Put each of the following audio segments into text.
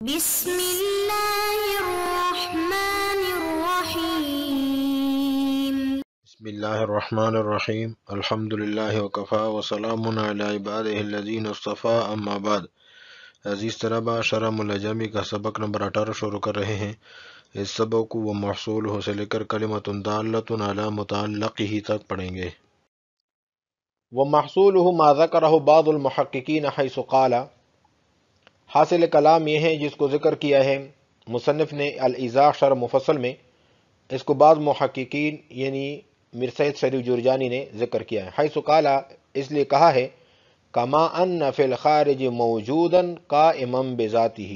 بسم اللہ الرحمن الرحیم بسم اللہ الرحمن الرحیم الحمدللہ وکفا وسلام علی عبادہ الذین اصطفیٰ اما بعد۔ عزیز طلبہ، شرح ملجمی کا سبق نمبر 18 شروع کر رہے ہیں۔ اس سبق کو وہ محصول ہو سے لے کر کلمۃ دالۃ علی متعلقہ تک پڑھیں گے۔ ومحصولہ ما ذکرہ بعض المحققین حیث قال، حاصل کلام یہ ہے جس کو ذکر کیا ہے مصنف نے الایضاح شرح مفصل میں، اس کو بعض محققین یعنی میر سید شریف جرجانی نے ذکر کیا ہے۔ حیث قال، اس لیے کہا ہے کما ان فی الخارج موجودا قائما بذاتہ،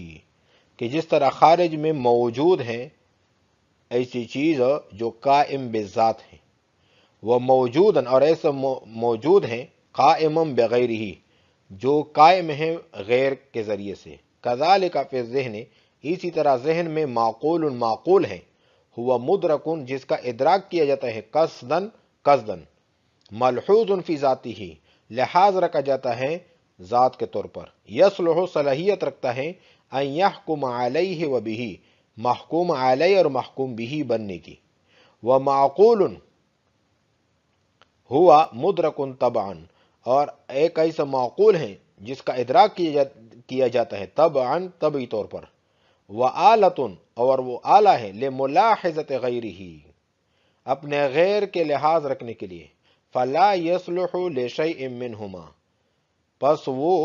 کہ جس طرح خارج میں موجود ہیں ایسی چیز جو قائم بذات ہیں، وہ موجودا اور ایسا موجود ہیں قائما بغیرہ جو قائم ہیں غیر کے ذریعے سے۔ کذالک فی الذہن، اسی طرح ذہن میں معقول ہیں، ہوا مدرکن جس کا ادراک کیا جاتا ہے قصدن ملحوظ فی ذاتہ لحاظ رکھا جاتا ہے ذات کے طور پر، یصلح صلاحیت رکھتا ہے ان یحکم علیہ و بہ محکوم علیہ اور محکوم بہ بننے کی، ومعقول ہوا مدرکن طبعا، اور ایک ایسا معقول ہے جس کا ادراک کیا جاتا ہے طبعا طبعی طور پر، وآلۃ اور وہ آلہ ہے لملاحظۃ غیرہ اپنے غیر کے لحاظ رکھنے کے لیے، فلا یصلح لشیء منہما پس وہ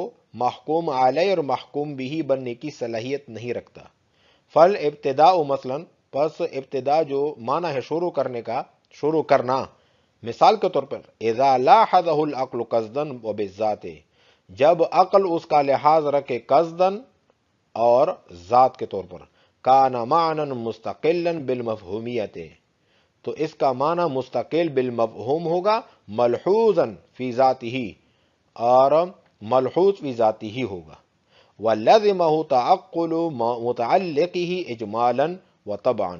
محکوم علیہ اور محکوم بہ بننے کی صلاحیت نہیں رکھتا۔ فالابتداء مثلا پس ابتدا جو معنی ہے شروع کرنا، مثال کے طور پر اذا لاحظہ العقل قصدا وبالذات، جب عقل اس کا لحاظ رکھے قصدا اور ذات کے طور پر، کان معنی مستقلا بالمفہومیت تو اس کا معنی مستقل بالمفہوم ہوگا، ملحوظا فی ذاتہ اور ملحوظ فی ذاتہ ہوگا، ولزمہ تعقل متعلقہ اجمالا وطبعا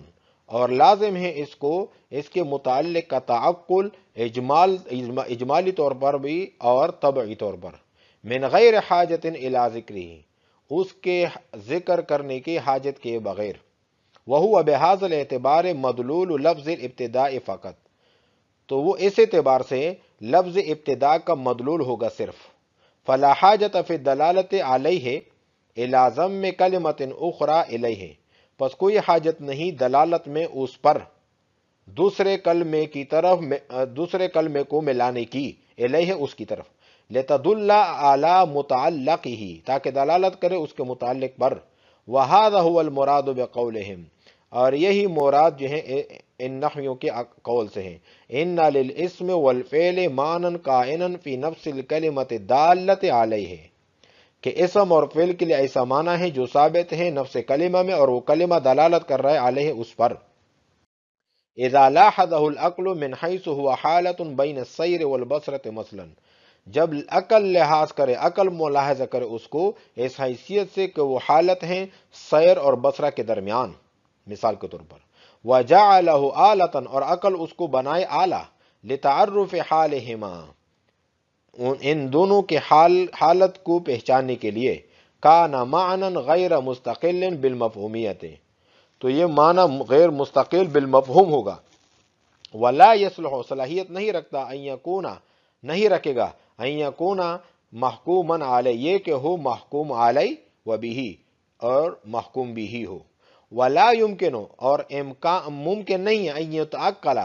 اور لازم ہے اس کو اس کے متعلق کا تعقل اجمالی طور پر بھی اور طبعی طور پر، من غیر حاجت الی ذکرہ اس کے ذکر کرنے کی حاجت کے بغیر، وہو بہذا الاعتبار مدلول لفظ الابتداء فقط تو وہ اس اعتبار سے لفظ ابتداء کا مدلول ہوگا صرف، فلا حاجت فی الدلالت علیہ الی ضم کلمۃ اخری الیہ پس کوئی حاجت نہیں دلالت میں اس پر دوسرے کلمے کو ملانے کی، الیہ اس کی طرف، لتدل علی متعلقہ تاکہ دلالت کرے اس کے متعلق پر، وہذا هو المراد بقولہم اور یہی مراد جو ہے ان نحویوں کے قول سے ہے، ان للاسم والفعل معنی کائنا فی نفس الکلمۃ الدالۃ علیہ کہ اسم اور فعل کے لیے ایسا معنی ہے جو ثابت ہے نفس کلمہ میں اور وہ کلمہ دلالت کر رہا ہے علیہ اس پر۔ اذا لاحظہ العقل من حیث هو حالۃ بین السیر والبصرۃ مثلا جب عقل لحاظ کرے، عقل ملاحظہ کرے اس کو اس حیثیت سے کہ وہ حالت ہیں سیر اور بصرہ کے درمیان، مثال کے طور پر، وجعلہ آلۃ اور عقل اس کو بنائے آلہ، لتعرف حالہما ان دونوں کے حالت کو پہچاننے کے لیے، کان معنی غیر مستقل بالمفہومیت تو یہ معنی غیر مستقل بالمفہوم ہوگا، ولا یصلح صلاحیت نہیں رکھتا نہیں رکھے گا ان یکون محکوما علیہ یہ کہ ہو محکوم علیہ و بہ اور محکوم بہ ہو، ولا یمکن اور ممکن نہیں ہے ان یتعقل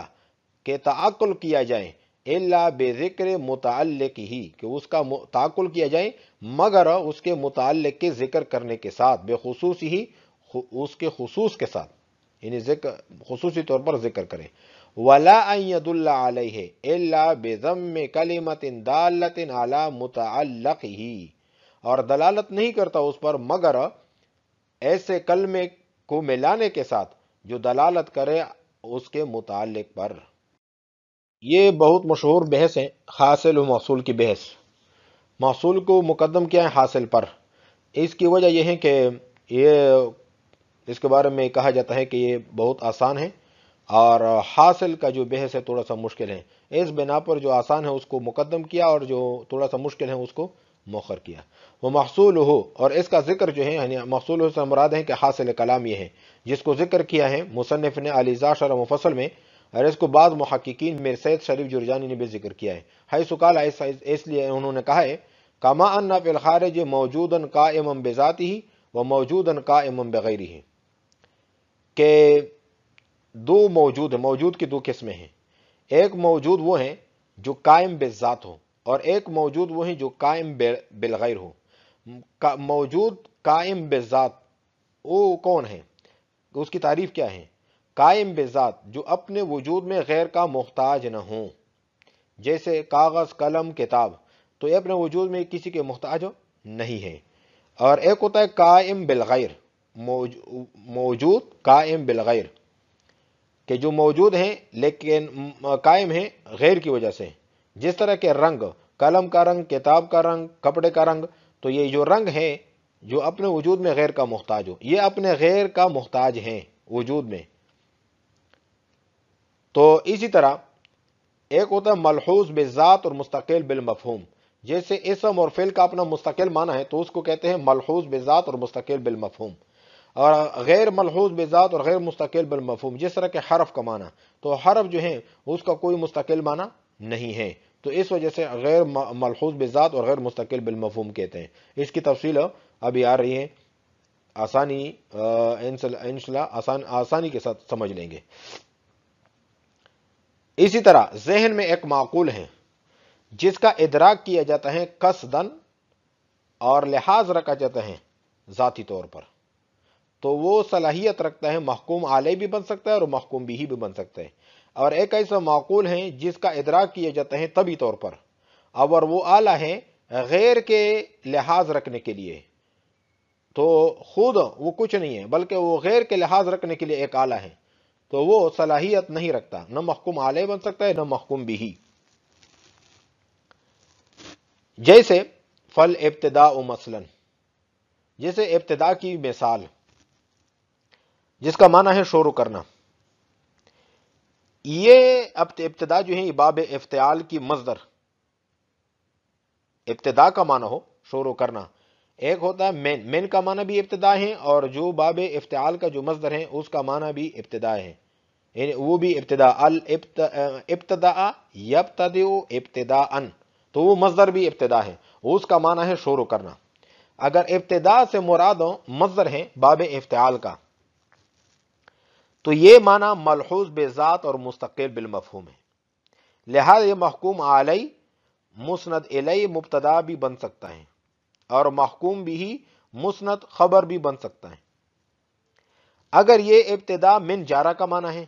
کہ تعقل کیا جائے، الا بذکر متعلقہ کہ اس کا تعقل کیا جائے مگر اس کے متعلق کے ذکر کرنے کے ساتھ، بخصوص ہی اس کے خصوص کے ساتھ یعنی خصوصی طور پر ذکر کرے، ولا ان يدل علیہ الا بضم کلمۃ دالۃ علی متعلقہ اور دلالت نہیں کرتا اس پر مگر ایسے کلمے کو ملانے کے ساتھ جو دلالت کرے اس کے متعلق پر۔ یہ بہت مشہور بحث ہے حاصل و محصول کی بحث، محصول کو مقدم کیا ہے حاصل پر، اس کی وجہ یہ ہے کہ اس کے بارے میں کہا جاتا ہے کہ یہ بہت آسان ہے اور حاصل کا جو بحث ہے تھوڑا سا مشکل ہے، اس بنا پر جو آسان ہے اس کو مقدم کیا اور جو تھوڑا سا مشکل ہے اس کو مؤخر کیا. وہ محصول ہو، اور اس کا ذکر جو ہے یعنی محصول ہو سے مراد ہے کہ حاصل کلام یہ ہے جس کو ذکر کیا ہے مصنف نے علیزہ شرح مفصل میں، اور اس کو بعض محققین میں سید شریف جرجانی نے بھی ذکر کیا ہے. حیث قال، اس لیے انہوں نے کہا ہے کما ان فی الخارج موجودا قائما بذاتہ و موجودا قائما بغیرہ، کہ دو موجود ہیں، موجود کی دو قسمیں ہیں. ایک موجود وہ ہیں جو قائم بذات ہو، اور ایک موجود وہ ہیں جو قائم بالغیر ہو. موجود قائم بذات وہ کون ہے؟ اس کی تعریف کیا ہے؟ قائم بذات جو اپنے وجود میں غیر کا محتاج نہ ہوں، جیسے کاغذ، قلم، کتاب، تو یہ اپنے وجود میں کسی کے محتاج نہیں ہے. اور ایک ہوتا ہے قائم بالغیر، موجود قائم بالغیر، کہ جو موجود ہیں لیکن قائم ہیں غیر کی وجہ سے. جس طرح کے رنگ، قلم کا رنگ، کتاب کا رنگ، کپڑے کا رنگ، تو یہ جو رنگ ہے جو اپنے وجود میں غیر کا محتاج ہو، یہ اپنے غیر کا محتاج ہیں وجود میں. تو اسی طرح ایک ہوتا ہے ملحوظ بالذات اور مستقل بالمفہوم. جیسے اسم اور فعل کا اپنا مستقل معنی ہے تو اس کو کہتے ہیں ملحوظ بالذات اور مستقل بالمفہوم، اور غیر ملحوظ بالذات اور غیر مستقل بالمفہوم جس طرح کے حرف کا معنی، تو حرف جو ہے اس کا کوئی مستقل معنی نہیں ہے، تو اس وجہ سے غیر ملحوظ بالذات اور غیر مستقل بالمفہوم کہتے ہیں. اس کی تفصیل ابھی آ رہی ہے، انشاءاللہ آسانی کے ساتھ سمجھ لیں گے. اسی طرح ذہن میں ایک معقول ہے جس کا ادراک کیا جاتا ہے قصدن اور لحاظ رکھا جاتا ہے ذاتی طور پر، تو وہ صلاحیت رکھتا ہے محکوم علیہ بھی بن سکتا ہے اور محکوم بھی بن سکتا ہے. اور ایک ایسا معقول ہے جس کا ادراک کیا جاتا ہے طبی طور پر، اور وہ آلہ ہے غیر کے لحاظ رکھنے کے لیے، تو خود وہ کچھ نہیں ہے بلکہ وہ غیر کے لحاظ رکھنے کے لیے ایک آلہ ہے، تو وہ صلاحیت نہیں رکھتا، نہ محکوم علیہ بن سکتا ہے نہ محکوم بھی. جیسے فل ابتداء مثلا، جیسے ابتدا کی مثال جس کا معنی ہے شروع کرنا. یہ ابتدا جو ہے باب افتعال کی مصدر، ابتدا کا معنی ہو شروع کرنا. ایک ہوتا ہے من کا معنی بھی ابتدا ہے، اور جو باب افتعال کا جو مصدر ہے اس کا معنی بھی ابتدا ہے، یعنی وہ بھی ابتدا. ابتدا یبتدئ ابتداء، تو وہ مصدر بھی ابتدا ہے، اس کا معنی ہے شروع کرنا. اگر ابتدا سے مراد مصدر ہے باب افتعال کا تو یہ معنی ملحوظ بذات اور مستقل بالمفہوم ہے. لہذا یہ محکوم علیہ مسند الیہ مبتدا بھی بن سکتا ہے، اور محکوم بھی مسند خبر بھی بن سکتا ہے. اگر یہ ابتدا من جارہ کا معنی ہے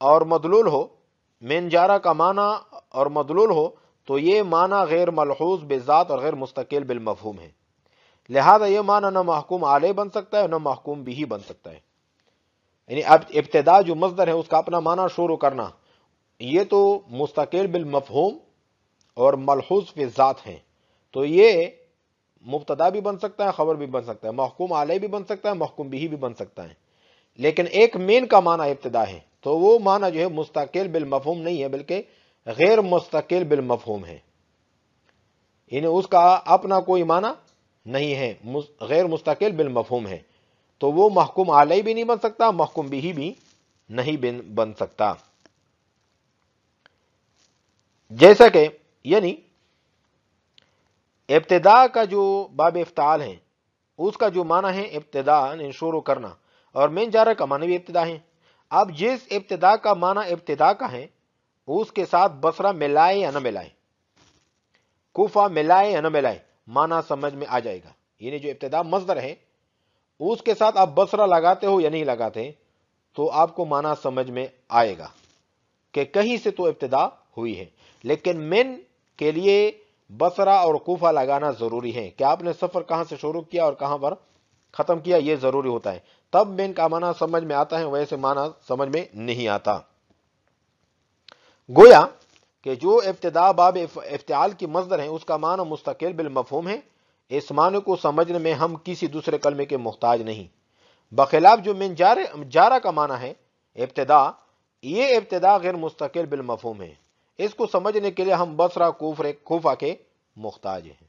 اور مدلول ہو، من جارہ کا معنی اور مدلول ہو، تو یہ معنی غیر ملحوظ بذات اور غیر مستقل بالمفہوم ہے. لہذا یہ معنی نہ محکوم علیہ بن سکتا ہے نہ محکوم بھی بن سکتا ہے. یعنی اب ابتدا جو مصدر ہے اس کا اپنا معنی شروع کرنا، یہ تو مستقل بالمفہوم اور ملحوظ فی ذات ہیں، تو یہ مبتدا بھی بن سکتا ہے، خبر بھی بن سکتا ہے، محکوم علیہ بھی بن سکتا ہے، محکوم بھی بن سکتا ہے. لیکن ایک مین کا معنی ابتدا ہے تو وہ معنی جو ہے مستقل بالمفہوم نہیں ہے بلکہ غیر مستقل بالمفہوم ہے، یعنی اس کا اپنا کوئی معنی نہیں ہے، غیر مستقل بالمفہوم ہے، تو وہ محکوم علیہ بھی نہیں بن سکتا، محکوم بھی نہیں بن سکتا. جیسا کہ یعنی ابتدا کا جو باب افتعال ہے اس کا جو معنی ہے ابتدا یعنی شروع کرنا، اور من جارہ کا معنی بھی ابتدا ہے. اب جس ابتدا کا معنی ابتدا کا ہے اس کے ساتھ بصرہ ملائے یا نہ ملائے، کوفہ ملائے یا نہ ملائے، معنی سمجھ میں آ جائے گا. یعنی جو ابتدا مصدر ہے اس کے ساتھ آپ بصرہ لگاتے ہو یا نہیں لگاتے تو آپ کو معنی سمجھ میں آئے گا کہ کہیں سے تو ابتدا ہوئی ہے. لیکن من کے لیے بصرہ اور کوفہ لگانا ضروری ہے کہ آپ نے سفر کہاں سے شروع کیا اور کہاں پر ختم کیا، یہ ضروری ہوتا ہے، تب من کا معنی سمجھ میں آتا ہے، ویسے معنی سمجھ میں نہیں آتا. گویا کہ جو ابتدا باب افتعال کی مصدر ہے اس کا معنی مستقل بالمفہوم ہے. اس معنی کو سمجھنے میں ہم کسی دوسرے کلمے کے محتاج نہیں، بخلاف جو من جارہ کا معنی ہے ابتدا، یہ ابتدا غیر مستقل بالمفہوم ہے، اس کو سمجھنے کے لیے ہم بصرہ کوفہ کے محتاج ہیں.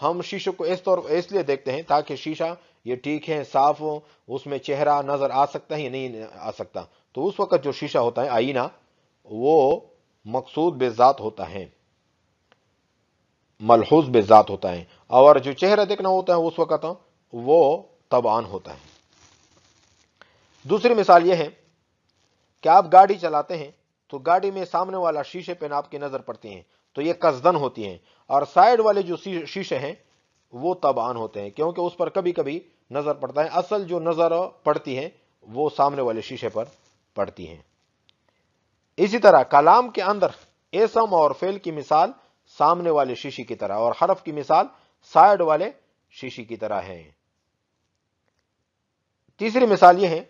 ہم شیشے کو اس لیے دیکھتے ہیں تاکہ شیشہ یہ ٹھیک ہے، صاف ہو، اس میں چہرہ نظر آ سکتا ہے یا نہیں آ سکتا. تو اس وقت جو شیشہ ہوتا ہے آئینہ وہ مقصود بے ذات ہوتا ہے، ملحوظ بے ذات ہوتا ہے، اور جو چہرہ دیکھنا ہوتا ہے اس وقت وہ طبعان ہوتا ہے. دوسری مثال یہ ہے کہ آپ گاڑی چلاتے ہیں تو گاڑی میں سامنے والا شیشے پہ آپ کی نظر پڑتی ہے تو یہ قصدن ہوتی ہیں، اور سائیڈ والے جو شیشے ہیں وہ طبعان ہوتے ہیں کیونکہ اس پر کبھی کبھی نظر پڑتا ہے. اصل جو نظر پڑتی ہے وہ سامنے والے شیشے پر پڑتی ہیں. اسی طرح کلام کے اندر اسم اور فعل کی مثال سامنے والے شیشے کی طرح اور حرف کی مثال سائیڈ والے شیشے کی طرح ہے. تیسری مثال یہ ہے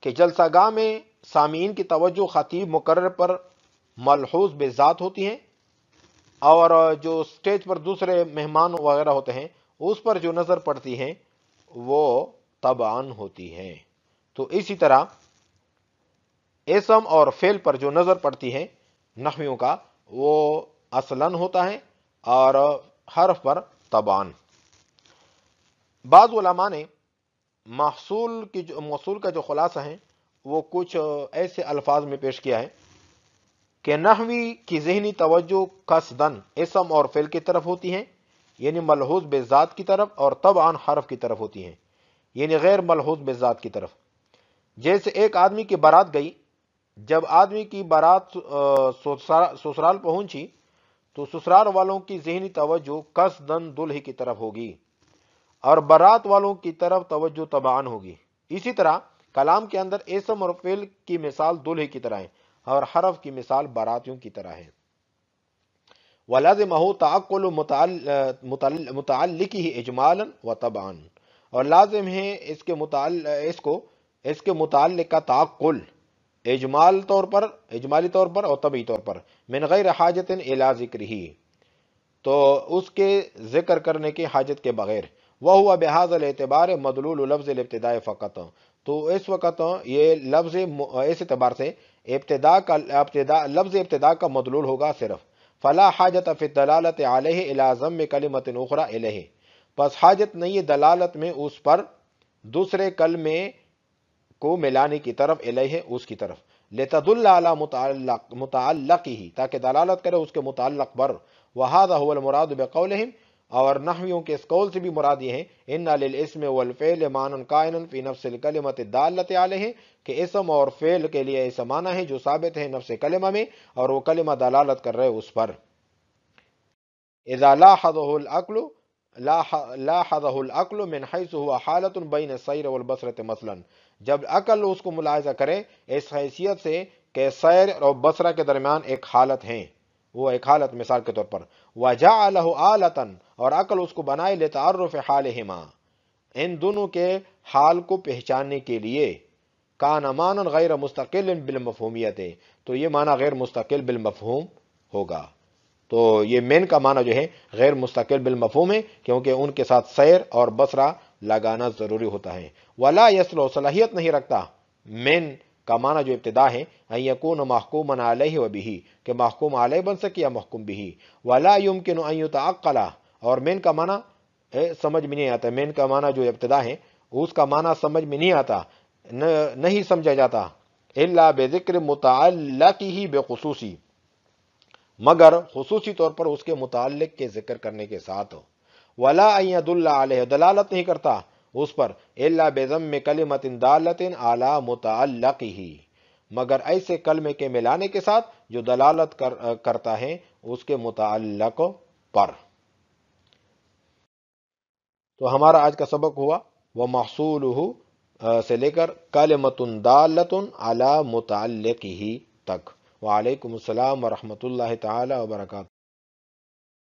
کہ جلسہ گاہ میں سامعین کی توجہ خطیب مقرر پر ملحوظ بے ذات ہوتی ہے، اور جو سٹیج پر دوسرے مہمان وغیرہ ہوتے ہیں اس پر جو نظر پڑتی ہیں وہ طبعاً ہوتی ہے. تو اسی طرح اسم اور فعل پر جو نظر پڑتی ہے نحویوں کا وہ اصلاً ہوتا ہے اور حرف پر طبعاً. بعض علماء نے محصول کا جو خلاصہ ہے وہ کچھ ایسے الفاظ میں پیش کیا ہے کہ نحوی کی ذہنی توجہ قصدن اسم اور فعل کی طرف ہوتی ہے، یعنی ملحوظ بے ذات کی طرف، اور طبعاً حرف کی طرف ہوتی ہیں، یعنی غیر ملحوظ بے ذات کی طرف. جیسے ایک آدمی کی بارات گئی، جب آدمی کی بارات سسرال پہنچی تو سسرال والوں کی ذہنی توجہ قصدن دلہے کی طرف ہوگی اور بارات والوں کی طرف توجہ طبعاً ہوگی. اسی طرح کلام کے اندر اسم اور فعل کی مثال دلہے کی طرح ہے اور حرف کی مثال باراتیوں کی طرح ہے. وَلَازِمَهُ تَعَقُّلُ مُتَعَلِّقِهِ اِجْمَالًا وَطَبْعًا، اور لازم ہے اس کے متعلق کا تعقل اجمالی طور پر اور طبعی طور پر، من غیر حاجت الی ذکرہ، تو اس کے ذکر کرنے کی حاجت کے بغیر. وَهُوَ بِهَذَا الْاعْتِبَارِ مَدْلُولُ لَفْظِ الْابْتِدَاءِ فقط، تو اس وقت یہ لفظ اس اعتبار سے لفظ ابتدا کا مدلول ہوگا صرف. فلا حاجت فی الدلالۃ علیہ الی ضم کلمۃ اخری الیہ، پس حاجت نہیں ہے دلالت میں اس پر دوسرے کلمے کو ملانے کی طرف، الیہ اس کی طرف، لتدل علی متعلقہ تاکہ دلالت کرے اس کے متعلق پر. وہذا هو المراد بقولہم، اور نحویوں کے اس قول سے بھی مراد یہ ہے ان للاسم والفعل معنی قائنا فی نفس الکلمۃ الدالۃ علیہ، کہ اسم اور فعل کے لیے ایسا معنی ہے جو ثابت ہے نفس کلمہ میں اور وہ کلمہ دلالت کر رہے اس پر. اذا لاحظه العقل من حيث هو حالۃ بین السیر والبصرۃ مثلا، جب عقل اس کو ملاحظہ کرے اس حیثیت سے کہ سیر اور بصرہ کے درمیان ایک حالت ہے، وہ ایک حالت مثال کے طور پر. وَجَعَلَهُ آلَةً، اور عقل اس کو بنائے لتعرف حالہما، ان دونوں کے حال کو پہچاننے کے لیے. کان معنی غیر مستقل بالمفہومیت، تو یہ معنی غیر مستقل بالمفہوم ہوگا. تو یہ من کا معنی جو ہے غیر مستقل بالمفہوم ہے کیونکہ ان کے ساتھ سیر اور بصرہ لگانا ضروری ہوتا ہے. ولا یصلح، صلاحیت نہیں رکھتا من کا معنی جو ابتدا ہے ان یکون محکوما علیہ و بہ، کہ محکوم علیہ بن سکے یا محکوم بہ. ولا یمکن ان یتعقل، اور من کا معنی سمجھ میں نہیں آتا، من کا معنی جو ابتدا ہے اس کا معنی سمجھ میں نہیں آتا، نہیں سمجھا جاتا الا بذکر متعلقہ بخصوصی، مگر خصوصی طور پر اس کے متعلق کے ذکر کرنے کے ساتھ. ولا ان يدل علیہ، دلالت نہیں کرتا اس پر الا بضم کلمۃ دالۃ علی متعلقہ، مگر ایسے کلمے کے ملانے کے ساتھ جو دلالت کرتا ہے اس کے متعلق پر. تو ہمارا آج کا سبق ہوا وَمَحْصُولُهُ سے لے کر کلمۃ دالۃ علی متعلقہ تک. وعلیکم السلام ورحمۃ اللہ تعالی وبرکاتہ.